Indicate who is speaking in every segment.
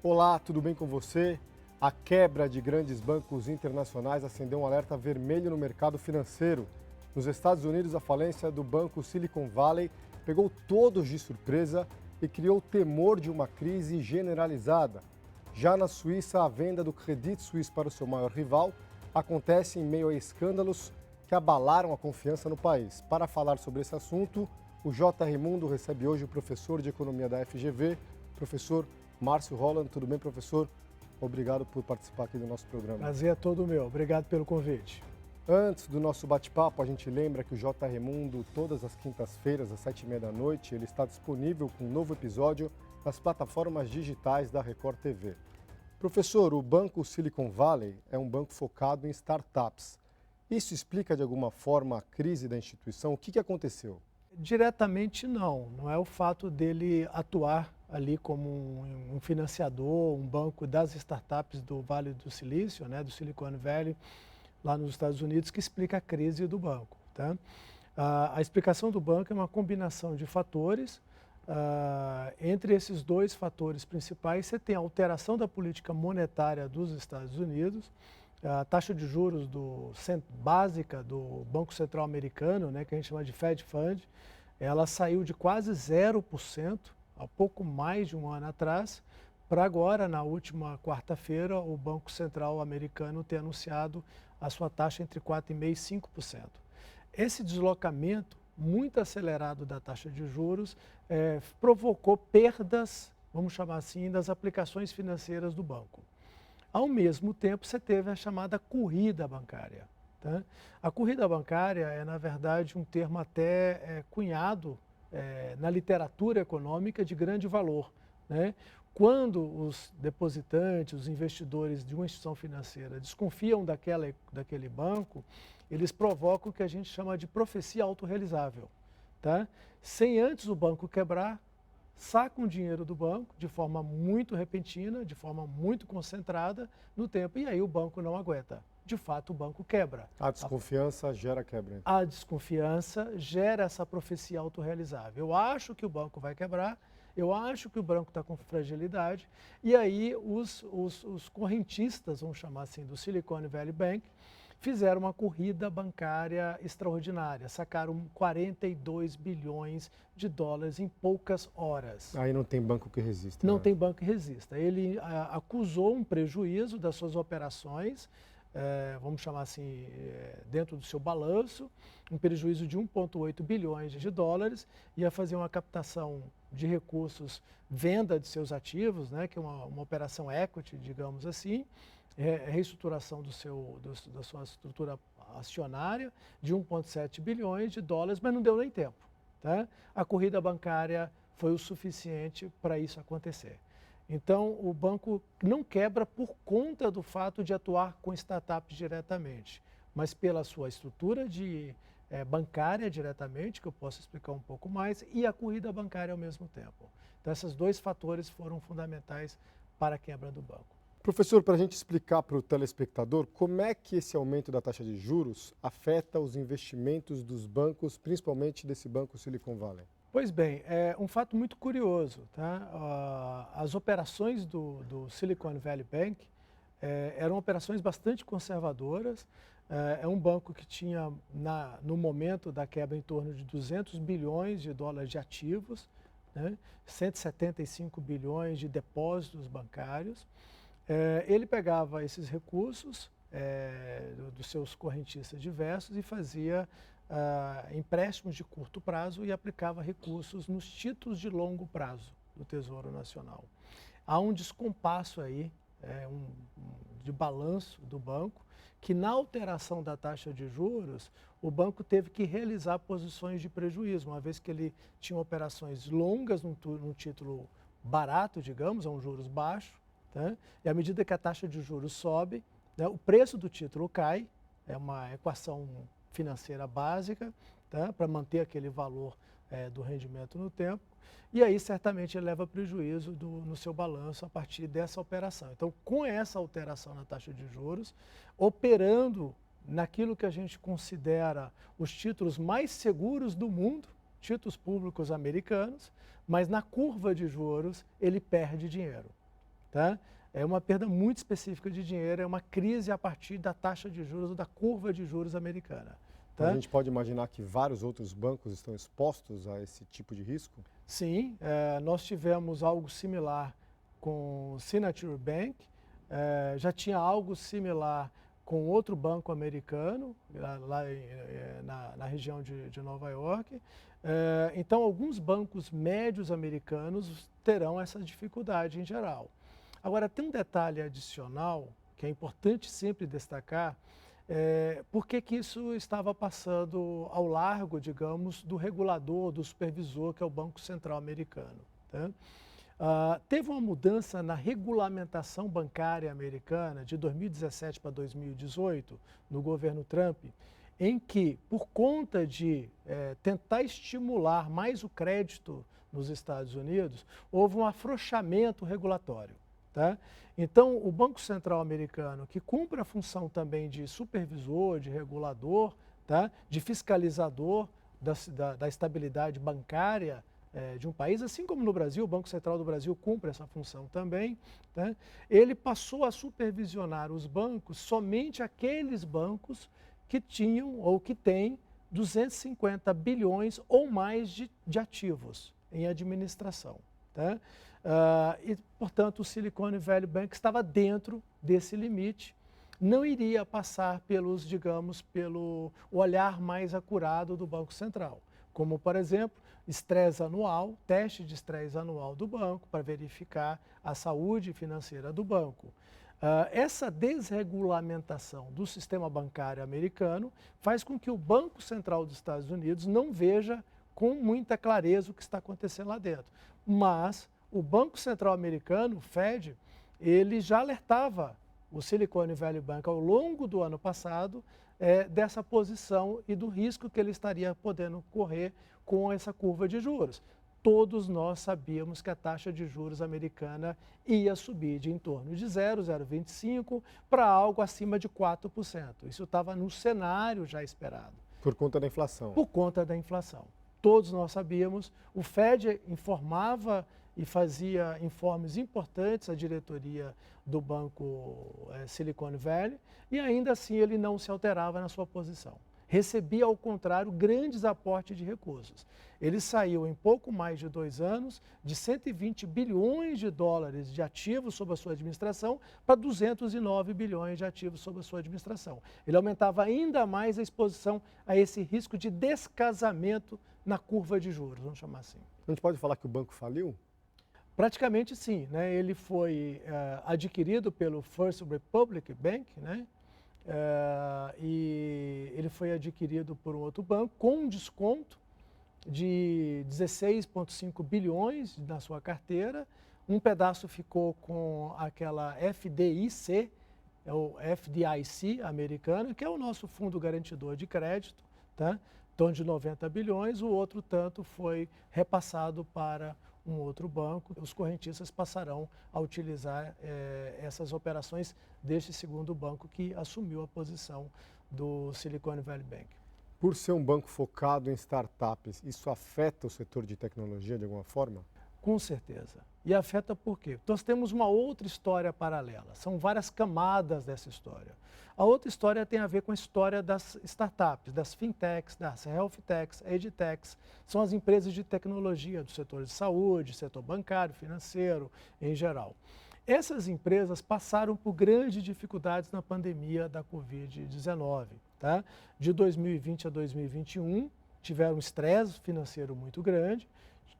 Speaker 1: Olá, tudo bem com você? A quebra de grandes bancos internacionais acendeu um alerta vermelho no mercado financeiro. Nos Estados Unidos, a falência do banco Silicon Valley pegou todos de surpresa e criou temor de uma crise generalizada. Já na Suíça, a venda do Credit Suisse para o seu maior rival acontece em meio a escândalos que abalaram a confiança no país. Para falar sobre esse assunto, o J. Mundo recebe hoje o professor de Economia da FGV, professor Márcio Holland. Tudo bem, professor? Obrigado por participar aqui do nosso programa.
Speaker 2: Prazer é todo meu. Obrigado pelo convite.
Speaker 1: Antes do nosso bate-papo, a gente lembra que o J. Mundo, todas as quintas-feiras, às 7h30 da noite, ele está disponível com um novo episódio nas plataformas digitais da Record TV. Professor, o banco Silicon Valley é um banco focado em startups. Isso explica de alguma forma a crise da instituição? O que aconteceu?
Speaker 2: Diretamente não é o fato dele atuar ali como um financiador, um banco das startups do Vale do Silício, né, do Silicon Valley, lá nos Estados Unidos, que explica a crise do banco. Tá? A explicação do banco é uma combinação de fatores. Entre esses dois fatores principais, você tem a alteração da política monetária dos Estados Unidos, a taxa de juros básica do Banco Central Americano, né, que a gente chama de Fed Fund, ela saiu de quase 0% há pouco mais de um ano atrás, para agora, na última quarta-feira, o Banco Central Americano ter anunciado a sua taxa entre 4,5% e 5%. Esse deslocamento muito acelerado da taxa de juros provocou perdas, vamos chamar assim, das aplicações financeiras do banco. Ao mesmo tempo, você teve a chamada corrida bancária. Tá? A corrida bancária é, na verdade, um termo até cunhado na literatura econômica de grande valor. Né? Quando os depositantes, os investidores de uma instituição financeira desconfiam daquele banco, eles provocam o que a gente chama de profecia autorrealizável. Tá? Sem antes o banco quebrar, sacam dinheiro do banco de forma muito repentina, de forma muito concentrada no tempo, e aí o banco não aguenta. De fato, o banco quebra.
Speaker 1: A desconfiança gera quebra.
Speaker 2: A desconfiança gera essa profecia autorrealizável. Eu acho que o banco vai quebrar, eu acho que o banco está com fragilidade, e aí os correntistas, vamos chamar assim, do Silicon Valley Bank, fizeram uma corrida bancária extraordinária, sacaram 42 bilhões de dólares em poucas horas.
Speaker 1: Aí não tem banco que resista.
Speaker 2: Não tem banco que resista. Ele acusou um prejuízo das suas operações, vamos chamar assim, dentro do seu balanço, um prejuízo de 1,8 bilhões de dólares, ia fazer uma captação de recursos, venda de seus ativos, né, que é uma operação equity, digamos assim, reestruturação da sua estrutura acionária de 1,7 bilhões de dólares, mas não deu nem tempo. Tá? A corrida bancária foi o suficiente para isso acontecer. Então, o banco não quebra por conta do fato de atuar com startups diretamente, mas pela sua estrutura bancária diretamente, que eu posso explicar um pouco mais, e a corrida bancária ao mesmo tempo. Então, esses dois fatores foram fundamentais para a quebra do banco.
Speaker 1: Professor, para a gente explicar para o telespectador como é que esse aumento da taxa de juros afeta os investimentos dos bancos, principalmente desse banco Silicon Valley.
Speaker 2: Pois bem, é um fato muito curioso. Tá? As operações do Silicon Valley Bank eram operações bastante conservadoras. É um banco que tinha, no momento da quebra, em torno de 200 bilhões de dólares de ativos, né? 175 bilhões de depósitos bancários. Ele pegava esses recursos dos seus correntistas diversos e fazia empréstimos de curto prazo e aplicava recursos nos títulos de longo prazo do Tesouro Nacional. Há um descompasso aí, de balanço do banco, que na alteração da taxa de juros, o banco teve que realizar posições de prejuízo, uma vez que ele tinha operações longas num título barato, digamos, a um juros baixo. Tá? E à medida que a taxa de juros sobe, né, o preço do título cai, é uma equação financeira básica, tá? Para manter aquele valor do rendimento no tempo, e aí certamente ele leva prejuízo no seu balanço a partir dessa operação. Então, com essa alteração na taxa de juros, operando naquilo que a gente considera os títulos mais seguros do mundo, títulos públicos americanos, mas na curva de juros ele perde dinheiro. tá? É uma perda muito específica de dinheiro, é uma crise a partir da taxa de juros ou da curva de juros americana.
Speaker 1: Então, a
Speaker 2: Tá?
Speaker 1: gente pode imaginar que vários outros bancos estão expostos a esse tipo de risco?
Speaker 2: Sim, nós tivemos algo similar com o Signature Bank, já tinha algo similar com outro banco americano, na região de Nova York. Então, alguns bancos médios americanos terão essa dificuldade em geral. Agora, tem um detalhe adicional que é importante sempre destacar, por que que isso estava passando ao largo, digamos, do regulador, do supervisor, que é o Banco Central americano. Tá? Teve uma mudança na regulamentação bancária americana de 2017 para 2018, no governo Trump, em que, por conta de tentar estimular mais o crédito nos Estados Unidos, houve um afrouxamento regulatório. Tá? Então, o Banco Central americano, que cumpre a função também de supervisor, de regulador, tá? De fiscalizador da estabilidade bancária de um país, assim como no Brasil, o Banco Central do Brasil cumpre essa função também, tá? Ele passou a supervisionar os bancos, somente aqueles bancos que tinham ou que têm 250 bilhões ou mais de ativos em administração. Tá? E, portanto, o Silicon Valley Bank estava dentro desse limite, não iria passar pelo olhar mais acurado do Banco Central, como, por exemplo, estresse anual, teste de estresse anual do banco para verificar a saúde financeira do banco. Essa desregulamentação do sistema bancário americano faz com que o Banco Central dos Estados Unidos não veja com muita clareza o que está acontecendo lá dentro. Mas o Banco Central americano, o Fed, ele já alertava o Silicon Valley Bank ao longo do ano passado dessa posição e do risco que ele estaria podendo correr com essa curva de juros. Todos nós sabíamos que a taxa de juros americana ia subir de em torno de 0,25 para algo acima de 4%. Isso estava no cenário já esperado.
Speaker 1: Por conta da inflação.
Speaker 2: Por conta da inflação. Todos nós sabíamos, o Fed informava e fazia informes importantes à diretoria do banco Silicon Valley e ainda assim ele não se alterava na sua posição. Recebia, ao contrário, grandes aportes de recursos. Ele saiu em pouco mais de 2 anos de 120 bilhões de dólares de ativos sob a sua administração para 209 bilhões de ativos sob a sua administração. Ele aumentava ainda mais a exposição a esse risco de descasamento na curva de juros, vamos chamar assim.
Speaker 1: A gente pode falar que o banco faliu?
Speaker 2: Praticamente sim, né? Ele foi adquirido pelo First Republic Bank, né? E ele foi adquirido por um outro banco com um desconto de 16,5 bilhões na sua carteira. Um pedaço ficou com aquela FDIC, é o FDIC americana, que é o nosso fundo garantidor de crédito, tá? Em torno de 90 bilhões, o outro tanto foi repassado para um outro banco. Os correntistas passarão a utilizar essas operações deste segundo banco que assumiu a posição do Silicon Valley Bank.
Speaker 1: Por ser um banco focado em startups, isso afeta o setor de tecnologia de alguma forma?
Speaker 2: Com certeza. E afeta por quê? Nós temos uma outra história paralela, são várias camadas dessa história. A outra história tem a ver com a história das startups, das fintechs, das healthtechs, edtechs, são as empresas de tecnologia do setor de saúde, setor bancário, financeiro, em geral. Essas empresas passaram por grandes dificuldades na pandemia da Covid-19. Tá? De 2020 a 2021, tiveram um estresse financeiro muito grande,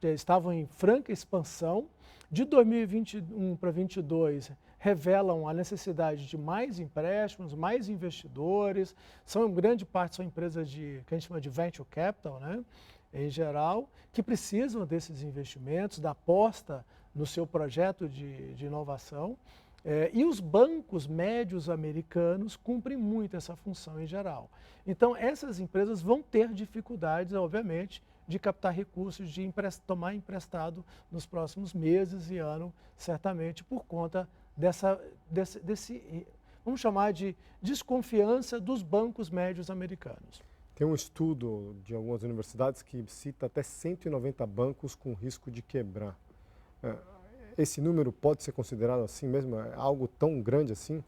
Speaker 2: estavam em franca expansão. De 2021 para 2022, revelam a necessidade de mais empréstimos, mais investidores. Em grande parte, são empresas que a gente chama de venture capital, né? Em geral, que precisam desses investimentos, da aposta no seu projeto de inovação. E os bancos médios americanos cumprem muito essa função em geral. Então, essas empresas vão ter dificuldades, obviamente, de captar recursos, de tomar emprestado nos próximos meses e ano, certamente por conta desse, vamos chamar de desconfiança dos bancos médios americanos.
Speaker 1: Tem um estudo de algumas universidades que cita até 190 bancos com risco de quebrar. esse número pode ser considerado assim mesmo? É algo tão grande assim?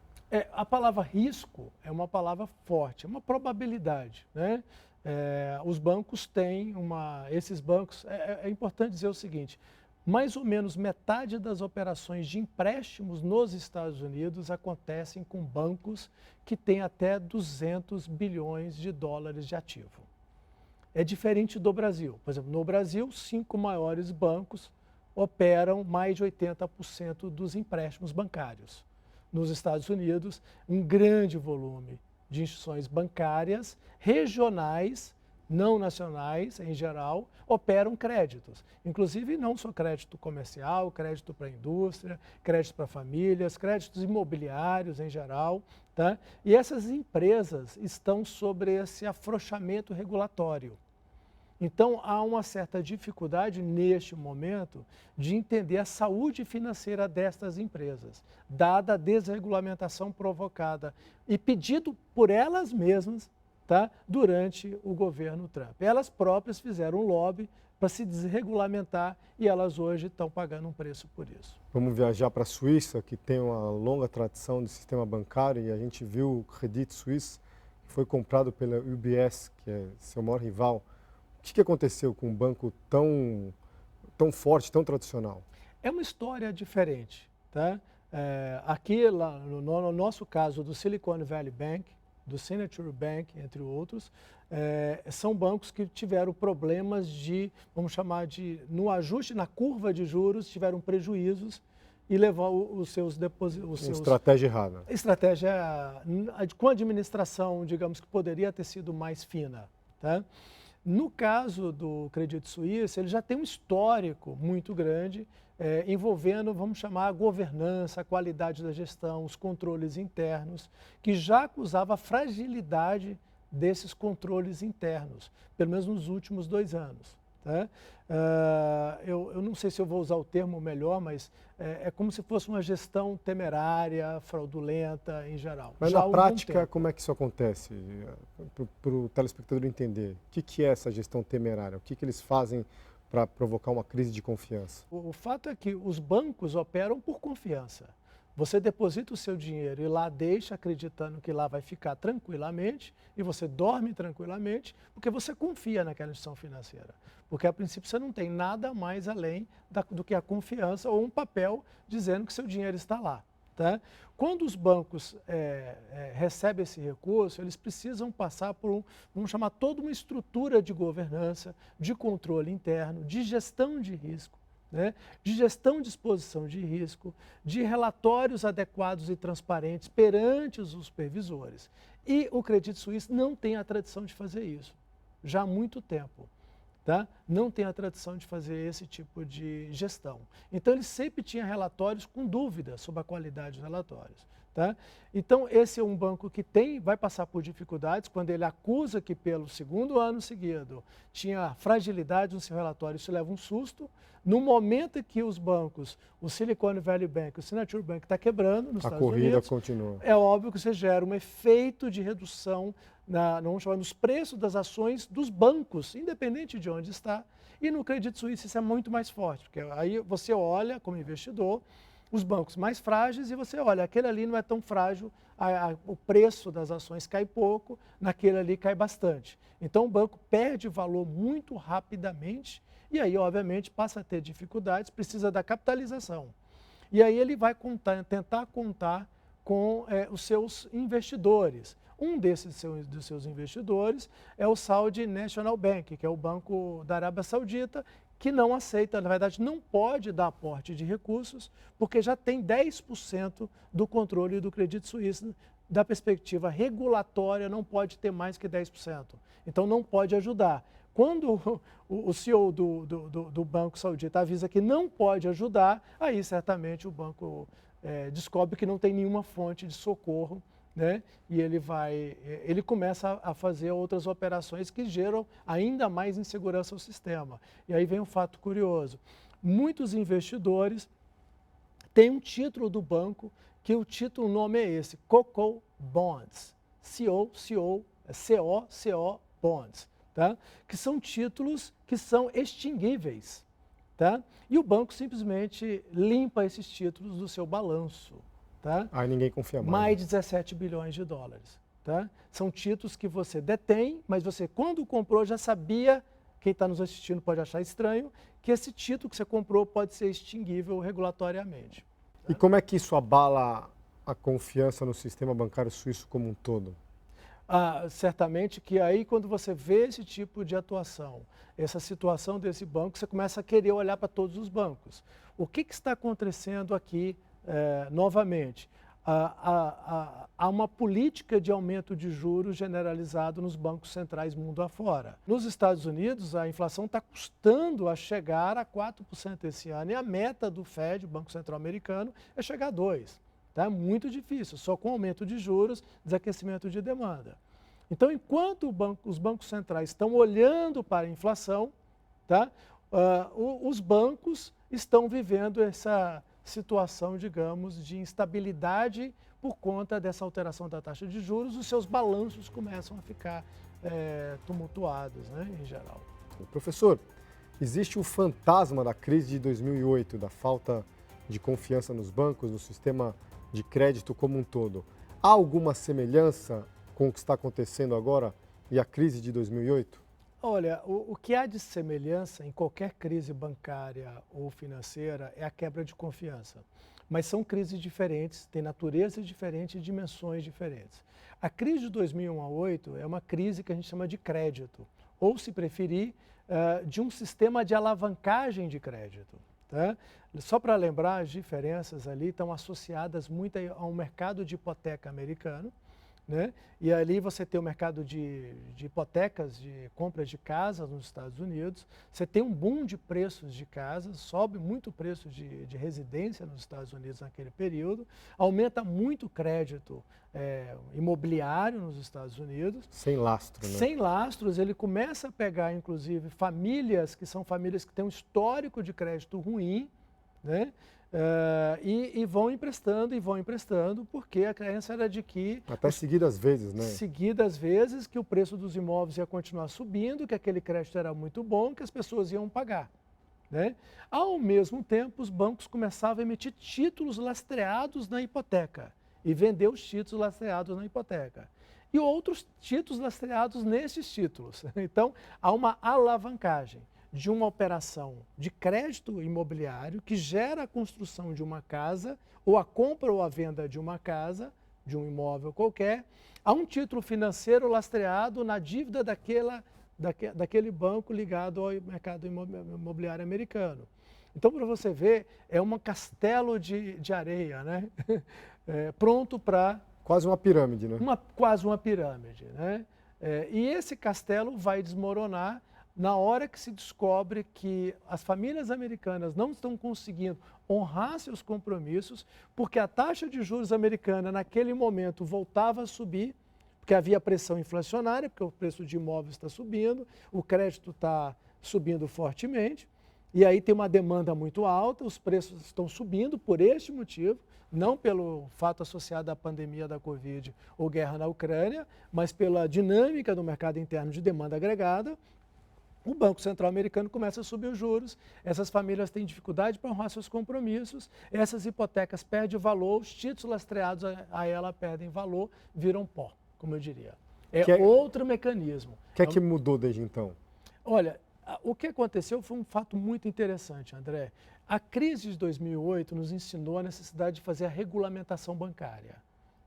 Speaker 2: A palavra risco é uma palavra forte, é uma probabilidade, né? Os bancos têm esses bancos, é importante dizer o seguinte, mais ou menos metade das operações de empréstimos nos Estados Unidos acontecem com bancos que têm até 200 bilhões de dólares de ativo. É diferente do Brasil. Por exemplo, no Brasil, 5 maiores bancos operam mais de 80% dos empréstimos bancários. Nos Estados Unidos, um grande volume de instituições bancárias regionais, não nacionais em geral, operam créditos. Inclusive não só crédito comercial, crédito para a indústria, crédito para famílias, créditos imobiliários em geral. Tá? E essas empresas estão sobre esse afrouxamento regulatório. Então, há uma certa dificuldade neste momento de entender a saúde financeira destas empresas, dada a desregulamentação provocada e pedido por elas mesmas, tá, durante o governo Trump. Elas próprias fizeram um lobby para se desregulamentar e elas hoje estão pagando um preço por isso.
Speaker 1: Vamos viajar para a Suíça, que tem uma longa tradição de sistema bancário, e a gente viu o Credit Suisse, que foi comprado pela UBS, que é seu maior rival. O que aconteceu com um banco tão forte, tão tradicional?
Speaker 2: É uma história diferente. Tá? Aqui, lá, no nosso caso do Silicon Valley Bank, do Signature Bank, entre outros, são bancos que tiveram problemas vamos chamar no ajuste, na curva de juros, tiveram prejuízos e levou os seus depósitos...
Speaker 1: Estratégia errada.
Speaker 2: Estratégia com administração, digamos, que poderia ter sido mais fina. Tá? No caso do Credit Suisse, ele já tem um histórico muito grande envolvendo, vamos chamar, a governança, a qualidade da gestão, os controles internos, que já acusava a fragilidade desses controles internos, pelo menos nos últimos 2 anos. Tá? Eu não sei se eu vou usar o termo melhor, mas é como se fosse uma gestão temerária, fraudulenta em geral.
Speaker 1: Mas na prática, como é que isso acontece? Para o telespectador entender, o que é essa gestão temerária? O que eles fazem para provocar uma crise de confiança?
Speaker 2: O fato é que os bancos operam por confiança. Você deposita o seu dinheiro e lá deixa acreditando que lá vai ficar tranquilamente e você dorme tranquilamente porque você confia naquela instituição financeira. Porque a princípio você não tem nada mais além do que a confiança ou um papel dizendo que seu dinheiro está lá. Tá? Quando os bancos recebem esse recurso, eles precisam passar por vamos chamar, toda uma estrutura de governança, de controle interno, de gestão de risco. Né, de gestão de exposição de risco, de relatórios adequados e transparentes perante os supervisores. E o Credit Suisse não tem a tradição de fazer isso, já há muito tempo. Tá? Não tem a tradição de fazer esse tipo de gestão. Então, ele sempre tinha relatórios com dúvidas sobre a qualidade dos relatórios. Tá? Então, esse é um banco que vai passar por dificuldades quando ele acusa que pelo 2º ano seguido tinha fragilidade no seu relatório, isso leva um susto. No momento em que os bancos, o Silicon Valley Bank, o Signature Bank está quebrando nos Estados Unidos,
Speaker 1: a corrida continua.
Speaker 2: É óbvio que você gera um efeito de redução nos preços das ações dos bancos, independente de onde está. E no Credit Suisse isso é muito mais forte, porque aí você olha como investidor os bancos mais frágeis e você olha, aquele ali não é tão frágil, o preço das ações cai pouco, naquele ali cai bastante. Então o banco perde valor muito rapidamente e aí, obviamente, passa a ter dificuldades, precisa da capitalização. E aí ele vai tentar contar com os seus investidores. Um dos seus investidores é o Saudi National Bank, que é o banco da Arábia Saudita, que não aceita, na verdade, não pode dar aporte de recursos, porque já tem 10% do controle do Credit Suisse. Da perspectiva regulatória, não pode ter mais que 10%. Então, não pode ajudar. Quando o CEO do Banco Saudita avisa que não pode ajudar, aí certamente o banco descobre que não tem nenhuma fonte de socorro, né? E ele começa a fazer outras operações que geram ainda mais insegurança ao sistema. E aí vem um fato curioso. Muitos investidores têm um título do banco, que o nome é esse, CoCo Bonds, C-O-C-O Bonds. Tá? Que são títulos que são extinguíveis. tá? E o banco simplesmente limpa esses títulos do seu balanço. Tá?
Speaker 1: Aí ninguém confia mais.
Speaker 2: Mais de 17 bilhões de dólares. Tá? São títulos que você detém, mas você, quando comprou, já sabia, quem está nos assistindo pode achar estranho, que esse título que você comprou pode ser extinguível regulatoriamente.
Speaker 1: E como é que isso abala a confiança no sistema bancário suíço como um todo?
Speaker 2: Certamente que aí, quando você vê esse tipo de atuação, essa situação desse banco, você começa a querer olhar para todos os bancos. O que está acontecendo aqui novamente? Há uma política de aumento de juros generalizado nos bancos centrais mundo afora. Nos Estados Unidos, a inflação está custando a chegar a 4% esse ano e a meta do Fed, o Banco Central Americano, é chegar a 2%. Tá? Muito difícil, só com aumento de juros, desaquecimento de demanda. Então, enquanto os bancos centrais estão olhando para a inflação, tá? Os bancos estão vivendo essa situação, digamos, de instabilidade por conta dessa alteração da taxa de juros, os seus balanços começam a ficar tumultuados, né, em geral.
Speaker 1: Professor, existe o fantasma da crise de 2008, da falta de confiança nos bancos, no sistema de crédito como um todo. Há alguma semelhança com o que está acontecendo agora e a crise de 2008?
Speaker 2: Olha, o que há de semelhança em qualquer crise bancária ou financeira é a quebra de confiança. Mas são crises diferentes, têm natureza diferente e dimensões diferentes. A crise de 2001 a 2008 é uma crise que a gente chama de crédito, ou, se preferir, de um sistema de alavancagem de crédito. Tá? Só para lembrar, as diferenças ali estão associadas muito ao mercado de hipoteca americano, né? E ali você tem o mercado de hipotecas, de compras de casas nos Estados Unidos, você tem um boom de preços de casas, sobe muito o preço de residência nos Estados Unidos naquele período, aumenta muito o crédito imobiliário nos Estados Unidos.
Speaker 1: Sem lastro, né?
Speaker 2: Sem lastros, ele começa a pegar, inclusive, famílias que são famílias que têm um histórico de crédito ruim, né? E vão emprestando, porque a crença era de que...
Speaker 1: Até seguidas vezes, né?
Speaker 2: Seguidas vezes, que o preço dos imóveis ia continuar subindo, que aquele crédito era muito bom, que as pessoas iam pagar. Né? Ao mesmo tempo, os bancos começavam a emitir títulos lastreados na hipoteca e vender os títulos lastreados na hipoteca. E outros títulos lastreados nesses títulos. Então, há uma alavancagem de uma operação de crédito imobiliário que gera a construção de uma casa, ou a compra ou a venda de uma casa, de um imóvel qualquer, a um título financeiro lastreado na dívida daquele banco ligado ao mercado imobiliário americano. Então, para você ver, é um castelo de areia, né? Pronto para...
Speaker 1: Quase uma pirâmide, né?
Speaker 2: Quase uma pirâmide, né? E esse castelo vai desmoronar na hora que se descobre que as famílias americanas não estão conseguindo honrar seus compromissos, porque a taxa de juros americana naquele momento voltava a subir, porque havia pressão inflacionária, porque o preço de imóveis está subindo, o crédito está subindo fortemente, e aí tem uma demanda muito alta, os preços estão subindo por este motivo, não pelo fato associado à pandemia da Covid ou guerra na Ucrânia, mas pela dinâmica do mercado interno de demanda agregada. O Banco Central americano começa a subir os juros, essas famílias têm dificuldade para honrar seus compromissos, essas hipotecas perdem valor, os títulos lastreados a ela perdem valor, viram pó, como eu diria. Outro mecanismo.
Speaker 1: O que é que mudou desde então?
Speaker 2: Olha, o que aconteceu foi um fato muito interessante, André. A crise de 2008 nos ensinou a necessidade de fazer a regulamentação bancária.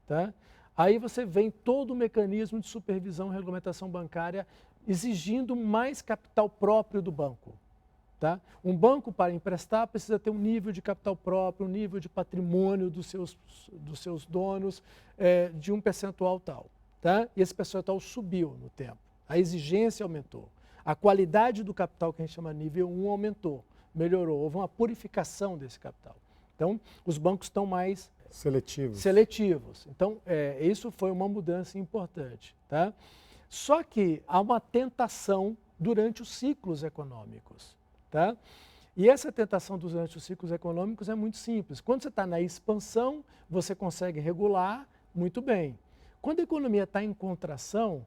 Speaker 2: Tá? Aí você vem todo o mecanismo de supervisão e regulamentação bancária exigindo mais capital próprio do banco. Tá? Um banco, para emprestar, precisa ter um nível de capital próprio, um nível de patrimônio dos seus donos, de um percentual tal. Tá? E esse percentual subiu no tempo. A exigência aumentou. A qualidade do capital, que a gente chama nível 1, aumentou, melhorou. Houve uma purificação desse capital. Então, os bancos estão mais seletivos. Então, isso foi uma mudança importante. Tá? Só que há uma tentação durante os ciclos econômicos. Tá? E essa tentação durante os ciclos econômicos é muito simples. Quando você está na expansão, você consegue regular muito bem. Quando a economia está em contração,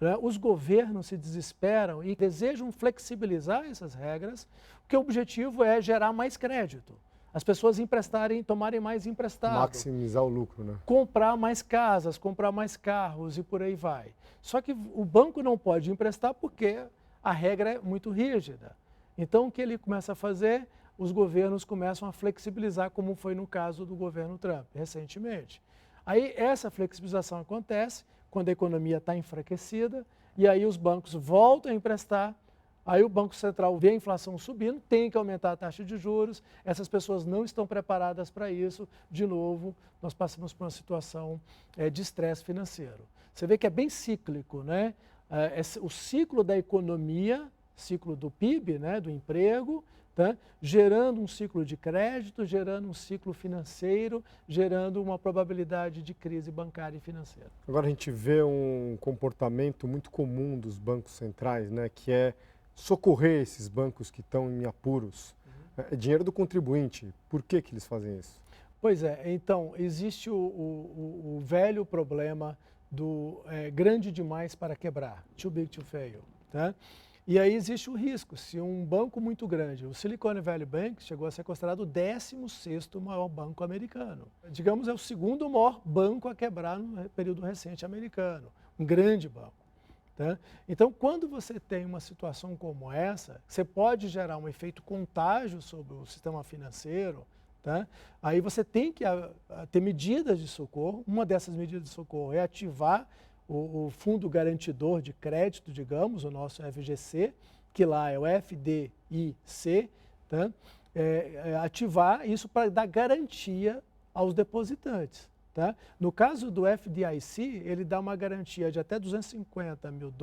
Speaker 2: né, os governos se desesperam e desejam flexibilizar essas regras, porque o objetivo é gerar mais crédito. As pessoas emprestarem, tomarem mais emprestado.
Speaker 1: Maximizar o lucro, né?
Speaker 2: Comprar mais casas, comprar mais carros e por aí vai. Só que o banco não pode emprestar porque a regra é muito rígida. Então, o que ele começa a fazer? Os governos começam a flexibilizar, como foi no caso do governo Trump, recentemente. Aí, essa flexibilização acontece quando a economia está enfraquecida e aí os bancos voltam a emprestar. Aí o Banco Central vê a inflação subindo, tem que aumentar a taxa de juros, essas pessoas não estão preparadas para isso. De novo, nós passamos por uma situação de estresse financeiro. Você vê que é bem cíclico, né? O ciclo da economia, ciclo do PIB, né? Do emprego, tá? Gerando um ciclo de crédito, gerando um ciclo financeiro, gerando uma probabilidade de crise bancária e financeira.
Speaker 1: Agora a gente vê um comportamento muito comum dos bancos centrais, né? Que é socorrer esses bancos que estão em apuros. É dinheiro do contribuinte. Por que eles fazem isso?
Speaker 2: Pois é, então, existe o velho problema do grande demais para quebrar, too big to fail. Tá? E aí existe o risco, se um banco muito grande, o Silicon Valley Bank chegou a ser considerado o 16º maior banco americano. Digamos, é o segundo maior banco a quebrar no período recente americano, um grande banco. Tá? Então, quando você tem uma situação como essa, você pode gerar um efeito contágio sobre o sistema financeiro. Tá? Aí você tem que ter medidas de socorro. Uma dessas medidas de socorro é ativar o Fundo Garantidor de Crédito, digamos, o nosso FGC, que lá é o FDIC, tá? Ativar isso para dar garantia aos depositantes. Tá? No caso do FDIC, ele dá uma garantia de até $250 mil,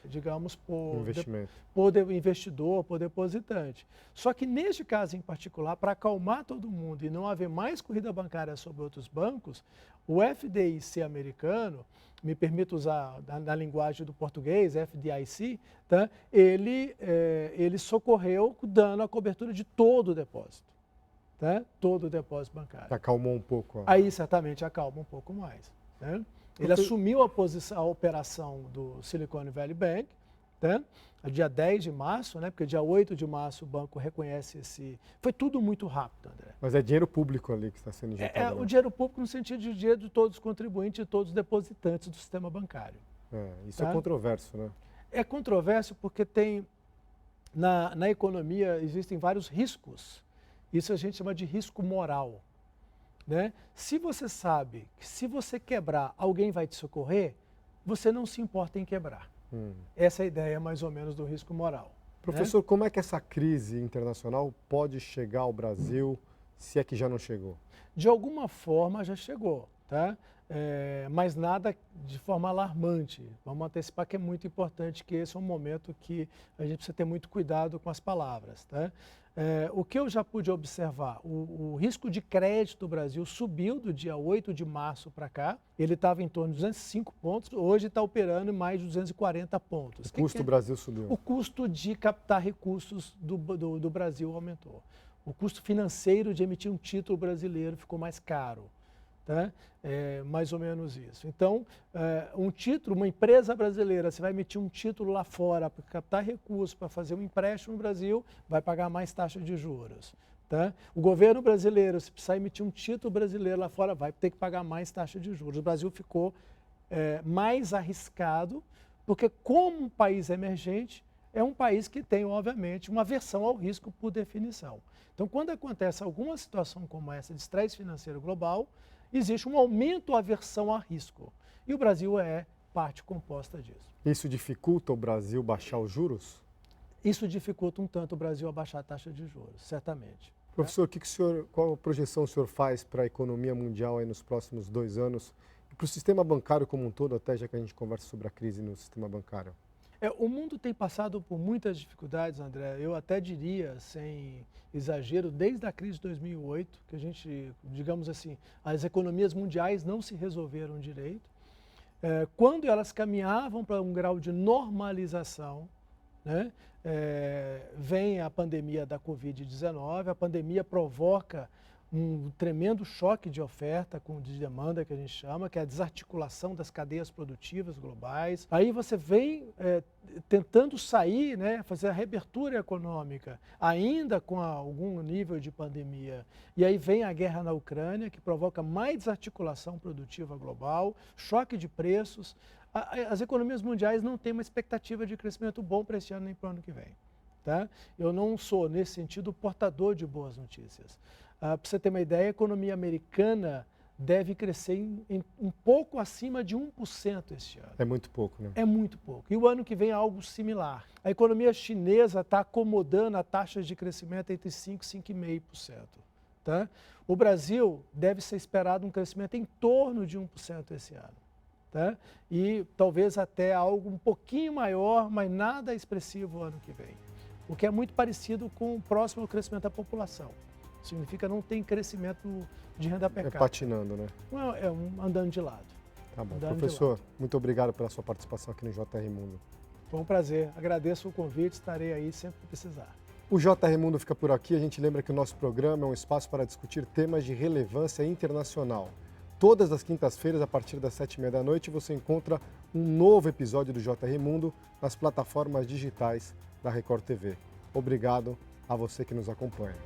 Speaker 2: digamos, por investidor, por depositante. Só que neste caso em particular, para acalmar todo mundo e não haver mais corrida bancária sobre outros bancos, o FDIC americano, me permito usar na linguagem do português, FDIC, tá? Ele socorreu dando a cobertura de todo o depósito. Tá? Todo o depósito bancário.
Speaker 1: Acalmou um pouco.
Speaker 2: Aí certamente acalma um pouco mais. Né? Ele assumiu a operação do Silicon Valley Bank, tá? Dia 10 de março, né? Porque dia 8 de março o banco reconhece esse... Foi tudo muito rápido, André.
Speaker 1: Mas é dinheiro público ali que está sendo injetado.
Speaker 2: O dinheiro público no sentido de dinheiro de todos os contribuintes e todos os depositantes do sistema bancário.
Speaker 1: Isso
Speaker 2: tá?
Speaker 1: É controverso, né?
Speaker 2: É controverso porque tem... Na economia existem vários riscos. Isso a gente chama de risco moral. Né? Se você sabe que se você quebrar, alguém vai te socorrer, você não se importa em quebrar. Essa é a ideia mais ou menos do risco moral.
Speaker 1: Professor, como é que essa crise internacional pode chegar ao Brasil, se é que já não chegou?
Speaker 2: De alguma forma já chegou, tá? Mas nada de forma alarmante. Vamos antecipar que é muito importante, que esse é um momento que a gente precisa ter muito cuidado com as palavras. Tá? O que eu já pude observar, o risco de crédito do Brasil subiu do dia 8 de março para cá, ele estava em torno de 205 pontos, hoje está operando em mais de 240 pontos.
Speaker 1: O custo do Brasil subiu?
Speaker 2: O custo de captar recursos do Brasil aumentou. O custo financeiro de emitir um título brasileiro ficou mais caro. Tá? Mais ou menos isso. Então, um título, uma empresa brasileira, você vai emitir um título lá fora para captar recursos, para fazer um empréstimo no Brasil, vai pagar mais taxa de juros. Tá? O governo brasileiro, se precisar emitir um título brasileiro lá fora, vai ter que pagar mais taxa de juros. O Brasil ficou mais arriscado, porque como um país emergente, é um país que tem, obviamente, uma aversão ao risco por definição. Então, quando acontece alguma situação como essa de estresse financeiro global, existe um aumento à aversão a risco. E o Brasil é parte composta disso.
Speaker 1: Isso dificulta o Brasil baixar os juros?
Speaker 2: Isso dificulta um tanto o Brasil a baixar a taxa de juros, certamente.
Speaker 1: Professor, qual a projeção o senhor faz para a economia mundial aí nos próximos 2 anos e para o sistema bancário como um todo, até já que a gente conversa sobre a crise no sistema bancário?
Speaker 2: O mundo tem passado por muitas dificuldades, André. Eu até diria, sem exagero, desde a crise de 2008, que a gente, digamos assim, as economias mundiais não se resolveram direito. Quando elas caminhavam para um grau de normalização, né, vem a pandemia da Covid-19, a pandemia provoca um tremendo choque de oferta de demanda, que a gente chama, que é a desarticulação das cadeias produtivas globais. Aí você vem tentando sair, né, fazer a reabertura econômica, ainda com algum nível de pandemia. E aí vem a guerra na Ucrânia, que provoca mais desarticulação produtiva global, choque de preços. As economias mundiais não têm uma expectativa de crescimento bom para este ano nem para o ano que vem. Tá? Eu não sou, nesse sentido, portador de boas notícias. Para você ter uma ideia, a economia americana deve crescer um pouco acima de 1% este ano.
Speaker 1: É muito pouco, né?
Speaker 2: É muito pouco. E o ano que vem é algo similar. A economia chinesa está acomodando a taxa de crescimento entre 5% e 5,5%. Tá? O Brasil deve ser esperado um crescimento em torno de 1% esse ano. Tá? E talvez até algo um pouquinho maior, mas nada expressivo ano que vem. O que é muito parecido com o próximo crescimento da população. Significa não tem crescimento de renda per capita.
Speaker 1: É patinando, né?
Speaker 2: Não, andando de lado.
Speaker 1: Tá bom. Professor, muito obrigado pela sua participação aqui no JR Mundo.
Speaker 2: Foi um prazer. Agradeço o convite, estarei aí sempre que precisar.
Speaker 1: O JR Mundo fica por aqui. A gente lembra que o nosso programa é um espaço para discutir temas de relevância internacional. Todas as quintas-feiras, a partir das 7h30 da noite, você encontra um novo episódio do JR Mundo nas plataformas digitais da Record TV. Obrigado a você que nos acompanha.